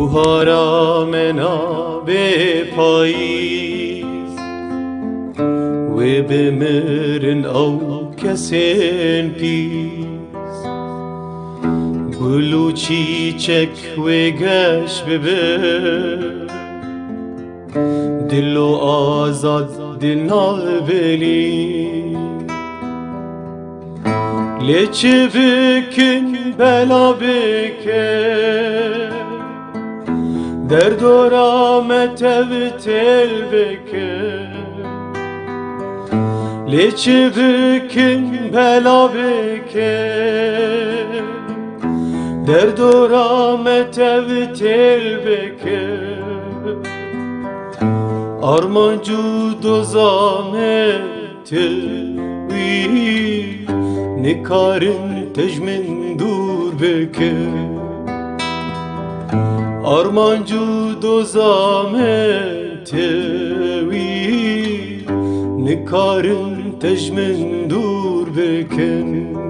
بهارا منا به پاییز و بمرن او کسین پیز گلو چیچک و گش ببر دل و آزاد دل بلی لچه بکن بلا بکن درد و رامت و تل بکن لچه بکن بلا بکن درد و رامت و تل بکن آرمان جود و زامت وی نکارن تجمن دور بکن آرمان جود و زامت وی نکارن تجمن دور بکن